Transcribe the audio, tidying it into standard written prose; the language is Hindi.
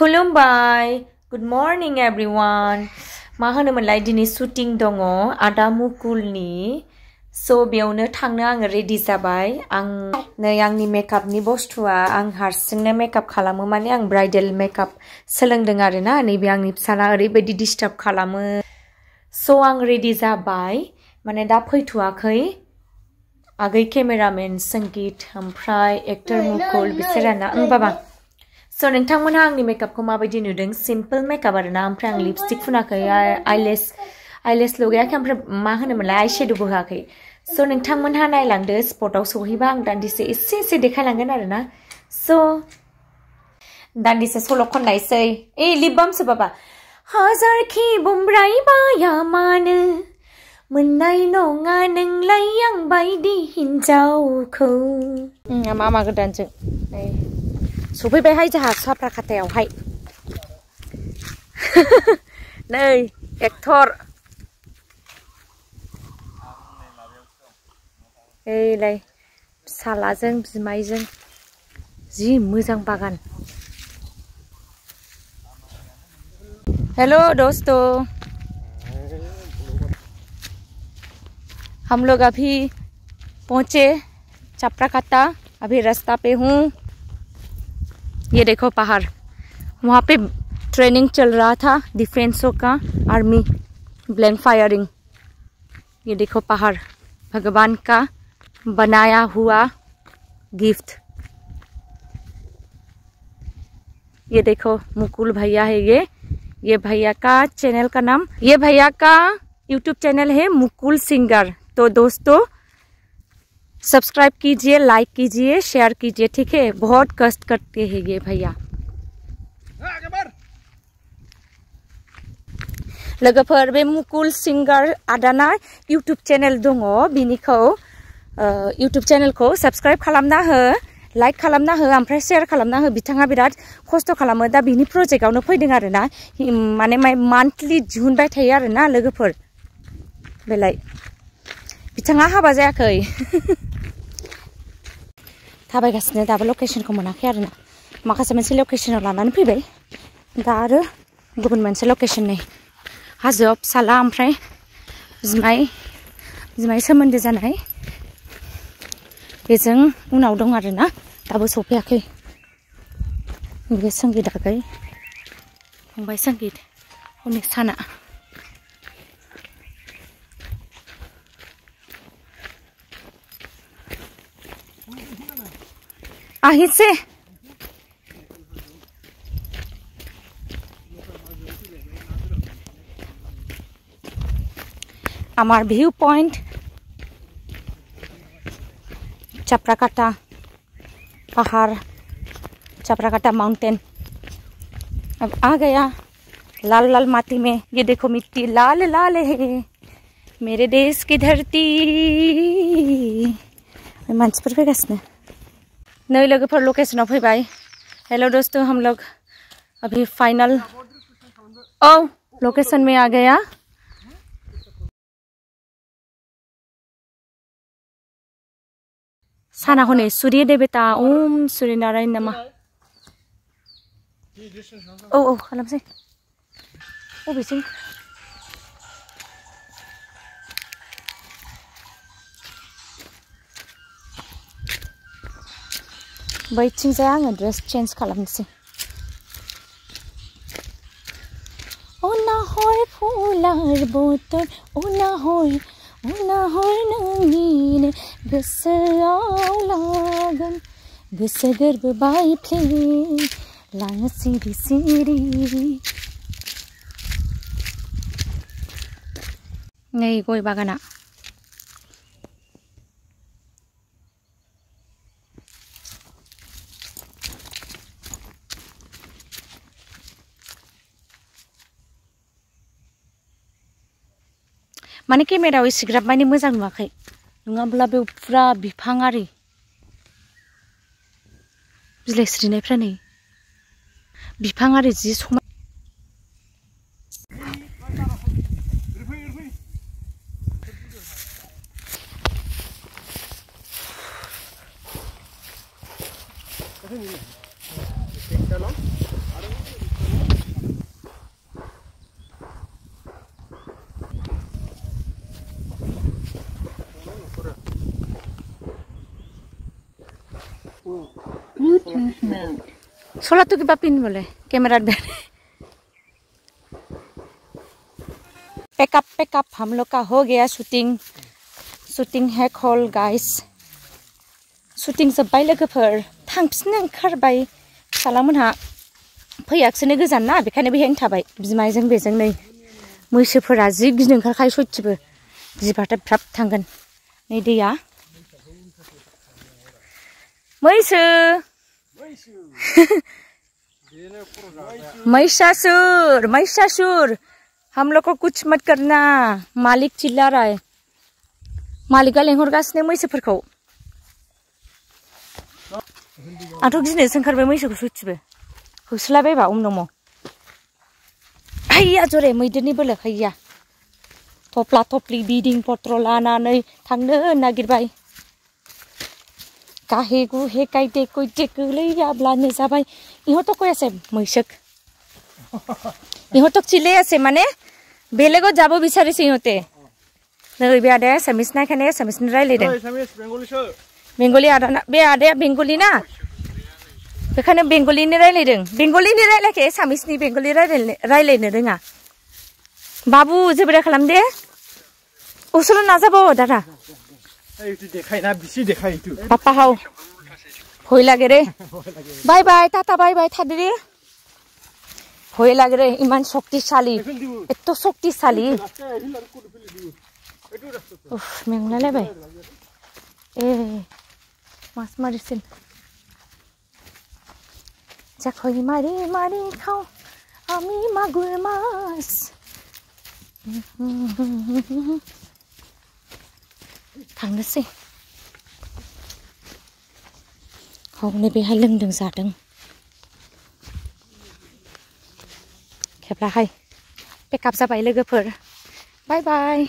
खुलुमबाय गुड मर्निं एवरीवन मा होनोमोनलाय दिनै शुटिं दङ आदा मुकुलनि स' बेयावनो थांनो आङो रेडि जाबाय आं नै आंनि मेकआपनि बुस्थुआ आं हारसिंनो मेकआप खालामो माने आं ब्राइडेल मेकआप सोलोंदों आरोना नैबे आंनि फिसाला ओरैबायदि डिस्टार्ब खालामो स' आं रेडि जाबाय माने दा फैथ'वाखै आगै केमेरामेन संगीत ओमफ्राय एक्टर मुकुल बिसोराना बाबा स' नोंथांमोनहा आंनि मेकआपखौ माबायदि नुदों सिम्पल मेकआप आरोना ओमफ्राय आं लिपस्टिक फुनाखै आइलेस लगायाखै ओमफ्राय मा होनोमोनलाय आइ शेड'बो होआखै स' नोंथांमोनहा नायलांदो स्पटआव सहैबा आं दान्दिसे एसे देखायलांगोन आरोना स' दान्दिसे सल' खननायसै लिप बामसो बाबा हाजारखि बुंब्रायबाया मानो मोननाय नङा नोंलाय आं बायदि हिन्जावखौ मा गोदानजों सफैबायहाय जोंहा साफ्राखाथायावहाय नै एक्टर ओइलाय फिसालाजों बिमाइजों जि मोजां बागान हेलो दोस्तों हम लोग अभी पहुंचे चपराकाता अभी रास्ता पे हूँ ये देखो पहाड़ वहाँ पे ट्रेनिंग चल रहा था डिफेंसों का आर्मी ब्लैंक फायरिंग ये देखो पहाड़ भगवान का बनाया हुआ गिफ्ट ये देखो मुकुल भैया है ये भैया का चैनल का नाम ये भैया का यूट्यूब चैनल है मुकुल सिंगर तो दोस्तों सब्सक्राइब कीजिए लाइक कीजिए शेयर कीजिए ठीक है बहुत कष्ट करते हैं ये भैया लोगोफोर बे मुकुल सिंगर आदाना यूट्यूब चैनल दङ बिनिखौ यूट्यूब चैनलखौ सब्सक्राइब खालामना हो लाइक खालामना हो ओमफ्राय शेयर खालामना हो बिथाङा बिराद खस्थ' खालामो दा बिनि प्रजेक्टआवनो फैदों आरोना माने मान्थलि दिहुनबाय थायो आरोना लोगोफोर बेलाय बिथाङा हाबा जायाखै थाबायगासिनो दाबो लकेशनखौ मोनाखै आरोना माखासे मोनसे लकेशनाव लानानै फैबाय दा आरो गुबुन मोनसे लकेशन नै हाजोआव फिसाला ओमफ्राय बिमाय सोमोन्दो जानाय बेजों उनाव दं आरोना दाबो सफैयाखै बे संगीत आगै फंबाय संगीत अनेक साना আহিছে আমার ভিউ पॉइंट चपराकाटा पहाड़ चपराकाटा माउंटेन अब आ गया लाल लाल माटी में ये देखो मिट्टी लाल लाल है मेरे देश की धरती मानसिफोर फैगासिनो नई लोगोफोर लोकेशनाव फैबाय हेलो दोस्तों हम लोग अभी फाइनल लोकेशन में आ गया साना हनै सूर्य देवता ओम सूर्य नारायण नमः खालामसै अबेसिम बैथिंजाय आङो ड्रेस चेन्ज खालामनोसै अनाहर फुलार बोथोर अनाहर नोंनिनो गोसोआव लागोन गोसो गोरबो बायफ्ले लाङो सिरि सिरि नै गय बागाना माने केमेरायाव एसेग्राब माने मोजां नुवाखै नङाब्ला बेयाव फुरा बिफां आरि बिलाइ सिरिनायफ्रा नै बिफां आरि जि समाय सोला तो किबा पिन बोले कैमरा पैकअप हम लोग का हो गया शूटिंग है कॉल गाइस शूटिंग जोब्बाय लोगोफोर थांफिननो ओंखारबाय फिसालामोनहा फैयाखैसोनो गोजान ना बेखायनो बेहायनो थाबाय बिमायजों बेजों नै मैसोफोरा जि गिनो ओंखारखायो सयथिबो गिबाथाय फ्राब थांगोन नै दैया मैसो महिषासुर हम लोग को कुछ मत करना मालिक चिल्ला रहा है मालिका लेंहरगासिनो मैसोफोरखौ आंथ' गिनोसो ओंखारबाय मैसोखौ सयथिबो होसोलाबायबा दङ हैया जरे मैदेरनि बोलो हैया थफ्ला थफ्लि बिदिं पत्र लानानै थांनो नागिरबाय गाहे गुहे गायदे गयदे गोलैयाब्लानो जाबाय इहत कयासे मैसोक इहत चिल्लायासे माने बेलेगाव जाबो बिचारिसे इहते नै बे आदाया एसामिस नायखाने एसामिसनि रायलायदों बेंगलि आदाना बे आदाया बेंगलि ना बेखायनो बेंगलिनि रायलायदों बेंगलिनि रायलायखे एसामिसनि बेंगलि रायलायनो रोङा बाबु जेबो खालाम दे उसुल नाजाबाव दादा पापा हाउ भय लागे रे bye bye tata bye bye थादे भय लागे रे इमान शक्तिशाली एत्त शक्तिशाली उफ मेंलायलायबाय ए मास मारिसिन जाखै मारि मारि खाव आमी मागुर मास थांनोसै हनै बेहाय लोंदों जादों खेबलाहाय पेकआप जाबाय लोगोफोर बाय बाय